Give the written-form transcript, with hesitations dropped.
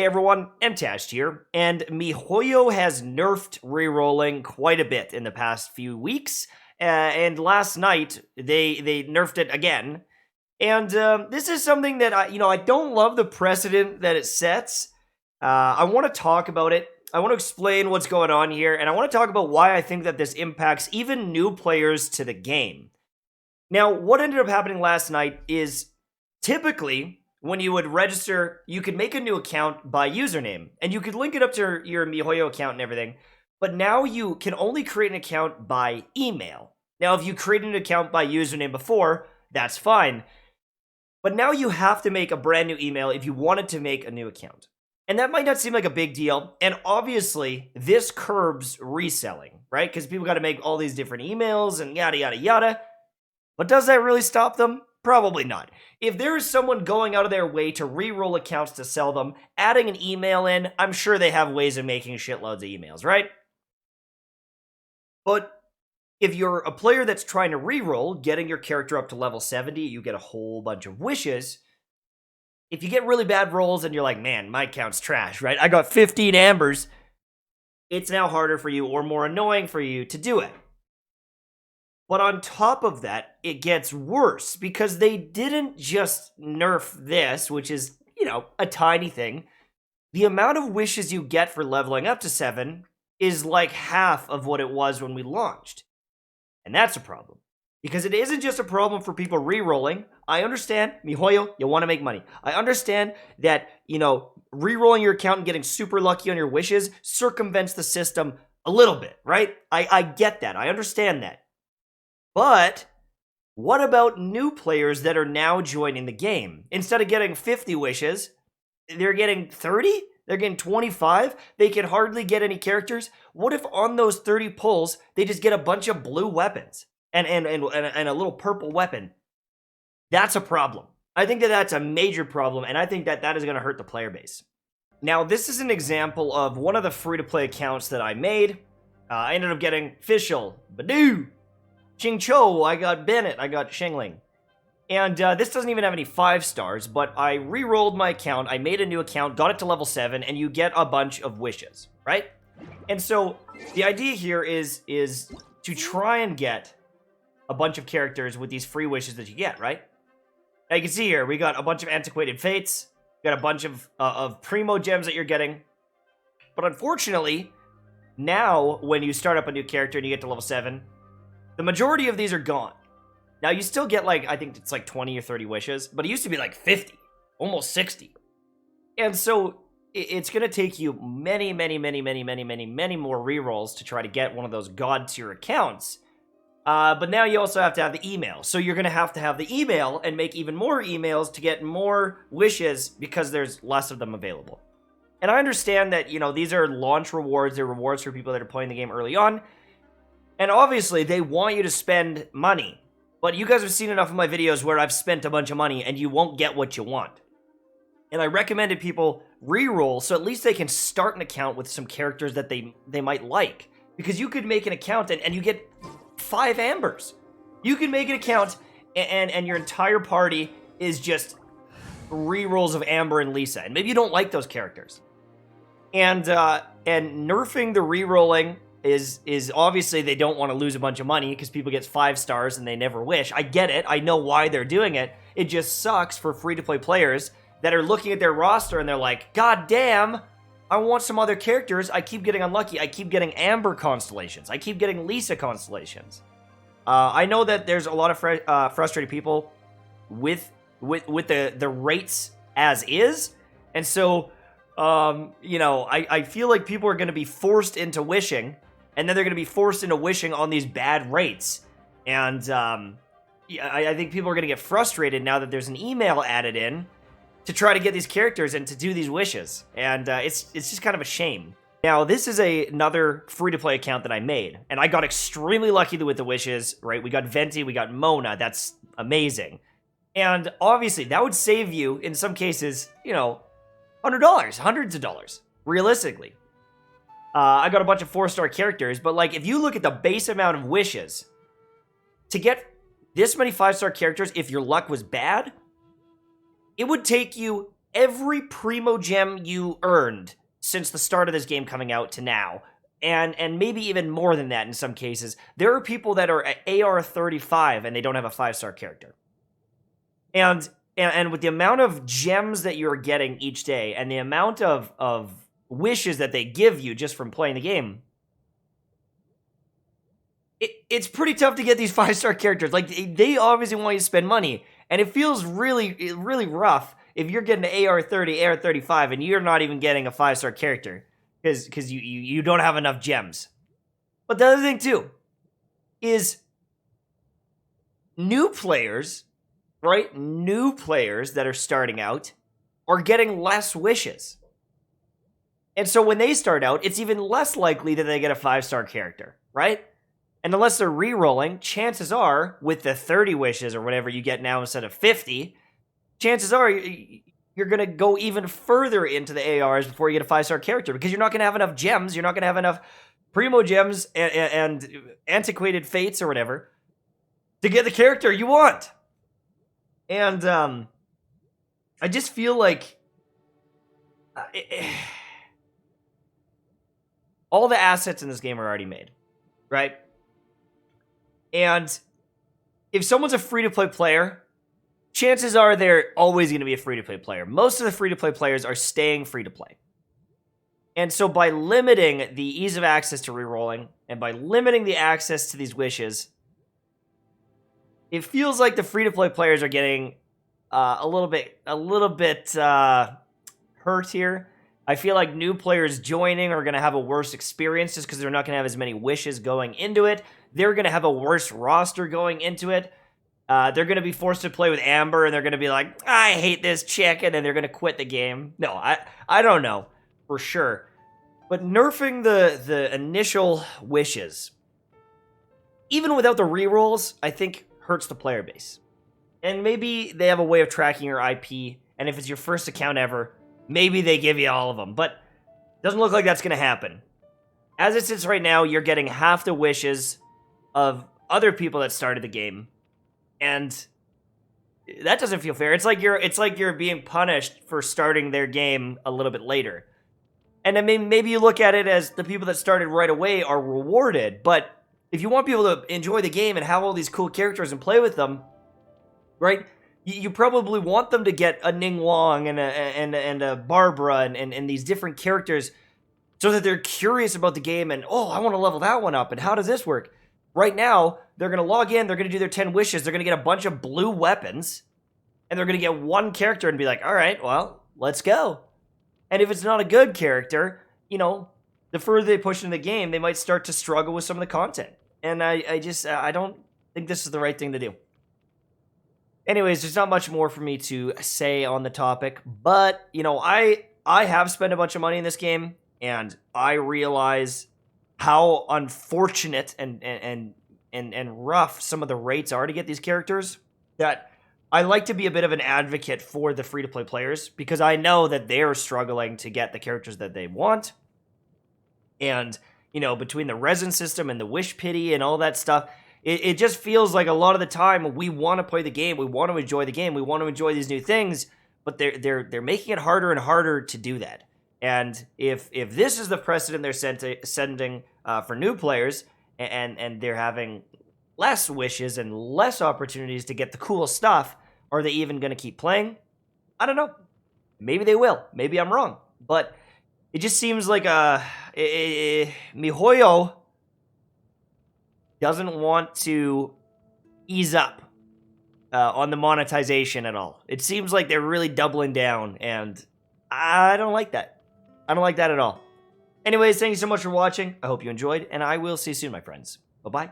Hey everyone, MTashed here, and MiHoYo has nerfed rerolling quite a bit in the past few weeks, and last night they nerfed it again. And this is something that I don't love the precedent that it sets. I want to talk about it. I want to explain what's going on here, and I want to talk about why I think that this impacts even new players to the game. Now, what ended up happening last night is typically when you would register, you could make a new account by username, and you could link it up to your MiHoYo account and everything, but now you can only create an account by email. Now, if you created an account by username before, that's fine, but now you have to make a brand new email if you wanted to make a new account. And that might not seem like a big deal, and obviously, this curbs reselling, right? Because people got to make all these different emails and yada, yada, yada. But does that really stop them? Probably not. If there is someone going out of their way to re-roll accounts to sell them, adding an email in, I'm sure they have ways of making shitloads of emails, right? But if you're a player that's trying to re-roll, getting your character up to level 70, you get a whole bunch of wishes. If you get really bad rolls and you're like, man, my account's trash, right? I got 15 ambers. It's now harder for you or more annoying for you to do it. But on top of that, it gets worse because they didn't just nerf this, which is, a tiny thing. The amount of wishes you get for leveling up to 7 is like half of what it was when we launched. And that's a problem. Because it isn't just a problem for people re-rolling. I understand, MiHoYo, you want to make money. I understand that, re-rolling your account and getting super lucky on your wishes circumvents the system a little bit, right? I get that. I understand that. But what about new players that are now joining the game? Instead of getting 50 wishes, they're getting 30? They're getting 25? They can hardly get any characters? What if on those 30 pulls, they just get a bunch of blue weapons and a little purple weapon? That's a problem. I think that that's a major problem, and I think that that is going to hurt the player base. Now, this is an example of one of the free-to-play accounts that I made. I ended up getting Fischl, Badoo, Chingcho, I got Bennett, I got Shingling. And this doesn't even have any 5 stars, but I re-rolled my account, I made a new account, got it to level 7, and you get a bunch of wishes, right? And so, the idea here is to try and get a bunch of characters with these free wishes that you get, right? Now you can see here, we got a bunch of Antiquated Fates, we got a bunch of Primo Gems that you're getting, but unfortunately, now, when you start up a new character and you get to level 7, the majority of these are gone. Now, you still get, I think it's 20 or 30 wishes, but it used to be 50, almost 60. And so, it's going to take you many, many, many, many, many, many, many more rerolls to try to get one of those god tier accounts. But now you also have to have the email. So, you're going to have the email and make even more emails to get more wishes because there's less of them available. And I understand that, these are launch rewards. They're rewards for people that are playing the game early on. And obviously, they want you to spend money. But you guys have seen enough of my videos where I've spent a bunch of money and you won't get what you want. And I recommended people re-roll so at least they can start an account with some characters that they might like. Because you could make an account and you get 5 ambers. You can make an account and your entire party is just re-rolls of Amber and Lisa. And maybe you don't like those characters. And nerfing the re-rolling is obviously they don't want to lose a bunch of money because people get 5 stars and they never wish. I get it. I know why they're doing it. It just sucks for free-to-play players that are looking at their roster and they're like, God damn, I want some other characters. I keep getting unlucky. I keep getting Amber constellations. I keep getting Lisa constellations. I know that there's a lot of frustrated people with the rates as is. And so, I feel like people are going to be forced into wishing. And then they're going to be forced into wishing on these bad rates. And I think people are going to get frustrated now that there's an email added in to try to get these characters and to do these wishes. And it's just kind of a shame. Now, this is another free-to-play account that I made. And I got extremely lucky with the wishes, right? We got Venti, we got Mona. That's amazing. And obviously, that would save you, in some cases, $100, hundreds of dollars, realistically. I got a bunch of 4-star characters, but if you look at the base amount of wishes, to get this many 5-star characters, if your luck was bad, it would take you every primo gem you earned since the start of this game coming out to now, and maybe even more than that in some cases, there are people that are at AR 35 and they don't have a 5-star character. And with the amount of gems that you're getting each day and the amount of wishes that they give you just from playing the game, it's pretty tough to get these 5-star characters. Like, they obviously want you to spend money, and it feels really, really rough if you're getting an AR 30, AR 35, and you're not even getting a 5-star character because you don't have enough gems. But the other thing too is new players, right? New players that are starting out are getting less wishes. And so when they start out, it's even less likely that they get a 5-star character, right? And unless they're re-rolling, chances are, with the 30 wishes or whatever you get now instead of 50, chances are you're going to go even further into the ARs before you get a 5-star character, because you're not going to have enough gems, you're not going to have enough primo gems and antiquated fates or whatever to get the character you want. And I just feel like all the assets in this game are already made, right? And if someone's a free-to-play player, chances are they're always going to be a free-to-play player. Most of the free-to-play players are staying free-to-play. And so by limiting the ease of access to rerolling, and by limiting the access to these wishes, it feels like the free-to-play players are getting a little bit hurt here. I feel like new players joining are going to have a worse experience just because they're not going to have as many wishes going into it. They're going to have a worse roster going into it. They're going to be forced to play with Amber, and they're going to be like, I hate this chick, and then they're going to quit the game. No, I don't know for sure. But nerfing the initial wishes, even without the rerolls, I think hurts the player base. And maybe they have a way of tracking your IP, and if it's your first account ever, maybe they give you all of them. But it doesn't look like that's going to happen. As it sits right now, you're getting half the wishes of other people that started the game. And that doesn't feel fair. It's like you're being punished for starting their game a little bit later. And I mean, maybe you look at it as the people that started right away are rewarded, but if you want people to enjoy the game and have all these cool characters and play with them, right? You probably want them to get a Ning Wong and a Barbara and these different characters so that they're curious about the game and, oh, I want to level that one up, and how does this work? Right now, they're going to log in, they're going to do their 10 wishes, they're going to get a bunch of blue weapons, and they're going to get one character and be like, all right, well, let's go. And if it's not a good character, you know, the further they push into the game, they might start to struggle with some of the content. And I don't think this is the right thing to do. Anyways, there's not much more for me to say on the topic, but, you know, I have spent a bunch of money in this game, and I realize how unfortunate and rough some of the rates are to get these characters, that I like to be a bit of an advocate for the free-to-play players, because I know that they're struggling to get the characters that they want. And, you know, between the resin system and the wish pity and all that stuff, it just feels like a lot of the time we want to play the game, we want to enjoy the game, we want to enjoy these new things, but they're making it harder and harder to do that. And if this is the precedent they're sending for new players, and they're having less wishes and less opportunities to get the cool stuff, are they even going to keep playing? I don't know. Maybe they will. Maybe I'm wrong. But it just seems like MiHoYo doesn't want to ease up on the monetization at all. It seems like they're really doubling down, and I don't like that. I don't like that at all. Anyways, thank you so much for watching. I hope you enjoyed, and I will see you soon, my friends. Bye-bye.